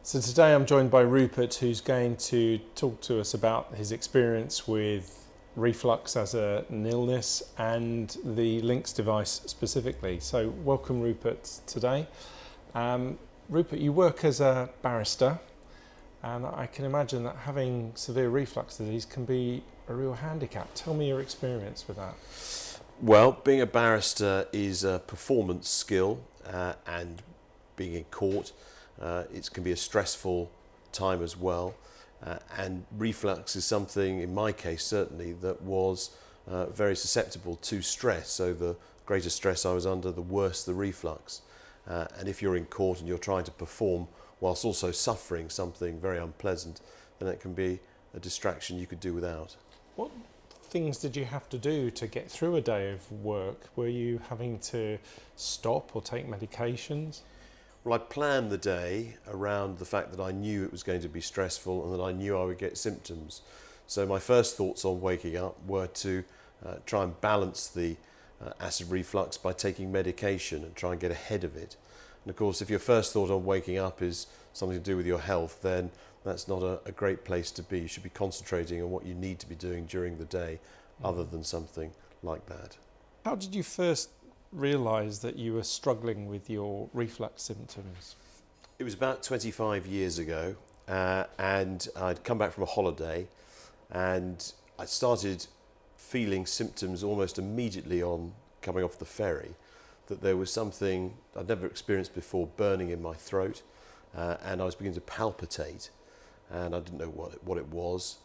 So today I'm joined by Rupert, who's going to talk to us about his experience with reflux as an illness and the LINX device specifically. So welcome, Rupert, today. Rupert, you work as a barrister, and I can imagine that having severe reflux disease can be a real handicap. Tell me your experience with that. Well, being a barrister is a performance skill, and being in court, it can be a stressful time as well. And reflux is something, in my case certainly, that was very susceptible to stress. So the greater stress I was under, the worse the reflux. And if you're in court and you're trying to perform whilst also suffering something very unpleasant, then it can be a distraction you could do without. What things did you have to do to get through a day of work? Were you having to stop or take medications? Well, I planned the day around the fact that I knew it was going to be stressful and that I knew I would get symptoms. So my first thoughts on waking up were to try and balance the acid reflux by taking medication and try and get ahead of it. And of course, if your first thought on waking up is something to do with your health, then that's not a great place to be. You should be concentrating on what you need to be doing during the day other than something like that. How did you first realise that you were struggling with your reflux symptoms? It was about 25 years ago, and I'd come back from a holiday, and I started feeling symptoms almost immediately on coming off the ferry, that there was something I'd never experienced before burning in my throat, and I was beginning to palpitate, and I didn't know what it was.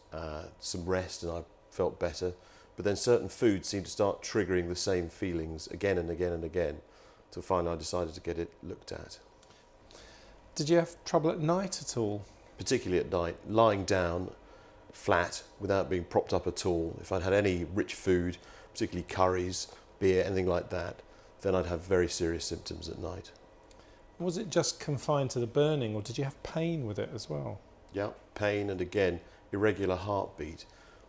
Some rest and I felt better. But then certain foods seemed to start triggering the same feelings again and again and again, till finally I decided to get it looked at. Did you have trouble at night at all? Particularly at night, lying down flat without being propped up at all. If I'd had any rich food, particularly curries, beer, anything like that, then I'd have very serious symptoms at night. Was it just confined to the burning, or did you have pain with it as well? Yeah, pain and again, irregular heartbeat.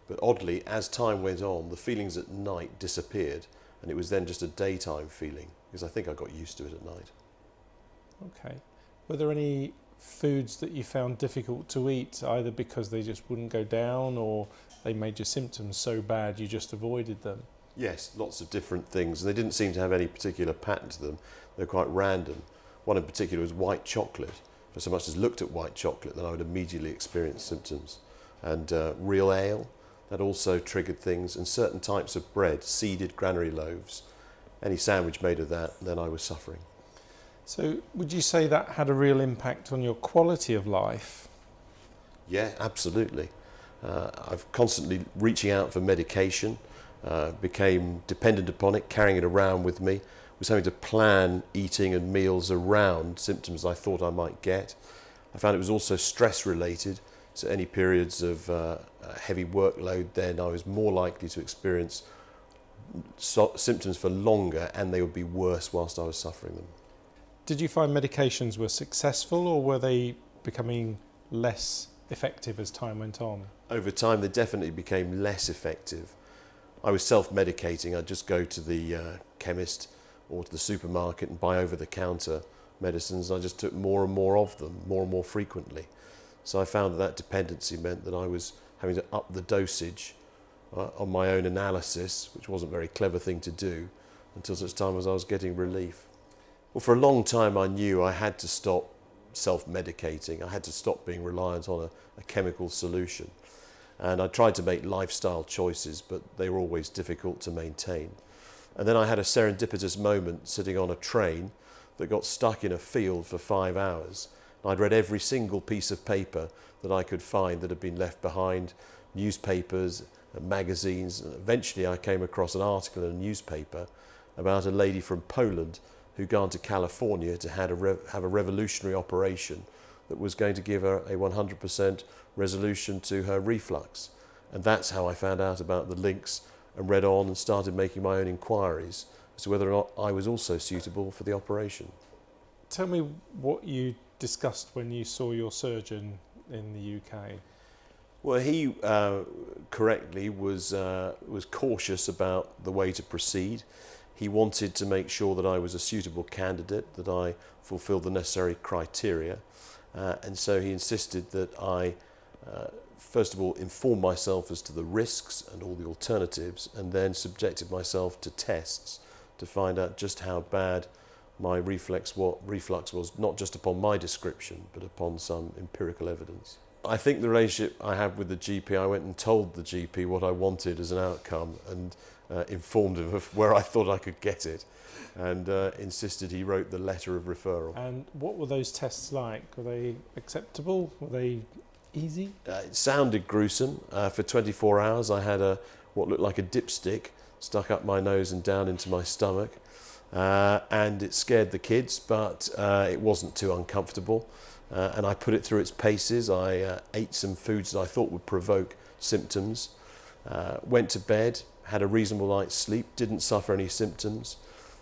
But oddly, as time went on, the feelings at night disappeared, and it was then just a daytime feeling, because I think I got used to it at night. Okay. Were there any foods that you found difficult to eat, either because they just wouldn't go down, or they made your symptoms so bad you just avoided them? Yes, lots of different things, and they didn't seem to have any particular pattern to them. They were quite random. One in particular was white chocolate. For so much as looked at white chocolate, then I would immediately experience symptoms. And real ale, that also triggered things, and certain types of bread, seeded granary loaves. Any sandwich made of that, then I was suffering. So would you say that had a real impact on your quality of life? Yeah, absolutely. I've constantly reaching out for medication, became dependent upon it, carrying it around with me, was having to plan eating and meals around symptoms I thought I might get. I found it was also stress related, so any periods of heavy workload, then I was more likely to experience symptoms for longer, and they would be worse whilst I was suffering them. Did you find medications were successful, or were they becoming less effective as time went on? Over time, they definitely became less effective. I was self-medicating. I'd just go to the chemist or to the supermarket and buy over-the-counter medicines. I just took more and more of them, more and more frequently. So I found that dependency meant that I was having to up the dosage on my own analysis, which wasn't a very clever thing to do, until such time as I was getting relief. Well, for a long time I knew I had to stop self-medicating. I had to stop being reliant on a chemical solution. And I tried to make lifestyle choices, but they were always difficult to maintain. And then I had a serendipitous moment sitting on a train that got stuck in a field for 5 hours. I'd read every single piece of paper that I could find that had been left behind, newspapers, magazines. And eventually I came across an article in a newspaper about a lady from Poland who'd gone to California to have a revolutionary operation that was going to give her a 100% resolution to her reflux. And that's how I found out about the LINX and read on and started making my own inquiries as to whether or not I was also suitable for the operation. Tell me what you discussed when you saw your surgeon in the UK. Well, he correctly was cautious about the way to proceed. He wanted to make sure that I was a suitable candidate, that I fulfilled the necessary criteria, And so he insisted that I, first of all, inform myself as to the risks and all the alternatives, and then subjected myself to tests to find out just how bad my reflux was, not just upon my description, but upon some empirical evidence. I think the relationship I had with the GP, I went and told the GP what I wanted as an outcome and informed him of where I thought I could get it, and insisted he wrote the letter of referral. And what were those tests like? Were they acceptable? Were they easy? It sounded gruesome. For 24 hours I had what looked like a dipstick stuck up my nose and down into my stomach, and it scared the kids, but it wasn't too uncomfortable, and I put it through its paces. I ate some foods that I thought would provoke symptoms, went to bed, had a reasonable night's sleep, didn't suffer any symptoms,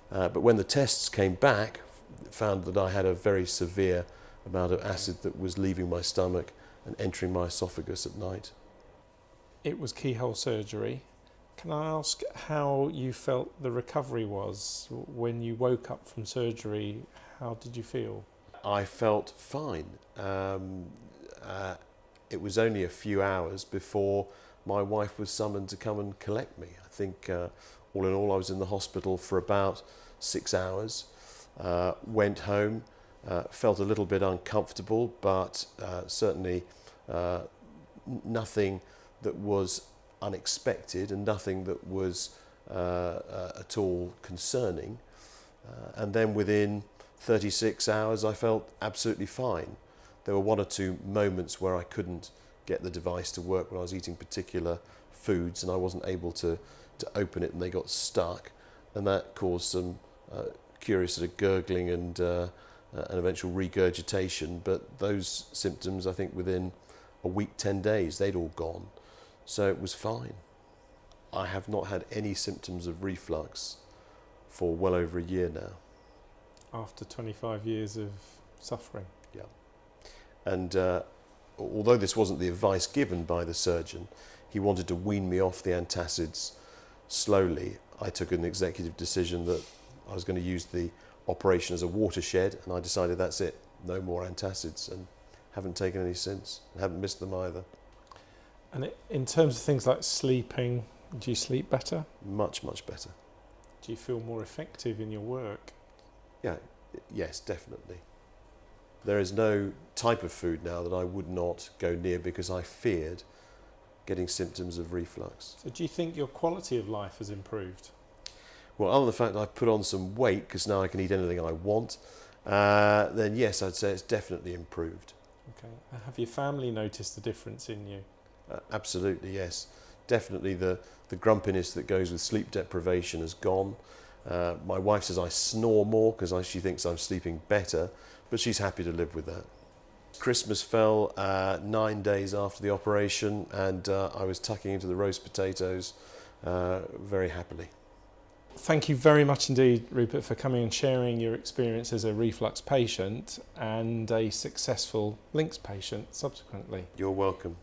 but when the tests came back, found that I had a very severe amount of acid that was leaving my stomach and entering my esophagus at night. It was keyhole surgery. Can I ask how you felt the recovery was? When you woke up from surgery, how did you feel? I felt fine. It was only a few hours before my wife was summoned to come and collect me. I think all in all I was in the hospital for about 6 hours, went home, felt a little bit uncomfortable, but certainly nothing that was unexpected and nothing that was at all concerning. And then within 36 hours I felt absolutely fine. There were one or two moments where I couldn't get the device to work when I was eating particular foods and I wasn't able to open it and they got stuck, and that caused some curious sort of gurgling and an eventual regurgitation, but those symptoms, I think within a week, 10 days, they'd all gone. So it was fine. I have not had any symptoms of reflux for well over a year now. After 25 years of suffering? Yeah. And although this wasn't the advice given by the surgeon, he wanted to wean me off the antacids slowly. I took an executive decision that I was going to use the operation as a watershed, and I decided that's it, no more antacids, and haven't taken any since, and haven't missed them either. And in terms of things like sleeping, do you sleep better? Much, much better. Do you feel more effective in your work? Yeah, yes, definitely. There is no type of food now that I would not go near because I feared getting symptoms of reflux. So do you think your quality of life has improved? Well, other than the fact that I've put on some weight because now I can eat anything I want, then yes, I'd say it's definitely improved. Okay. Have your family noticed the difference in you? Absolutely, yes. Definitely the grumpiness that goes with sleep deprivation has gone. My wife says I snore more because she thinks I'm sleeping better, but she's happy to live with that. Christmas fell 9 days after the operation, and I was tucking into the roast potatoes very happily. Thank you very much indeed, Rupert, for coming and sharing your experience as a reflux patient and a successful LINX patient subsequently. You're welcome.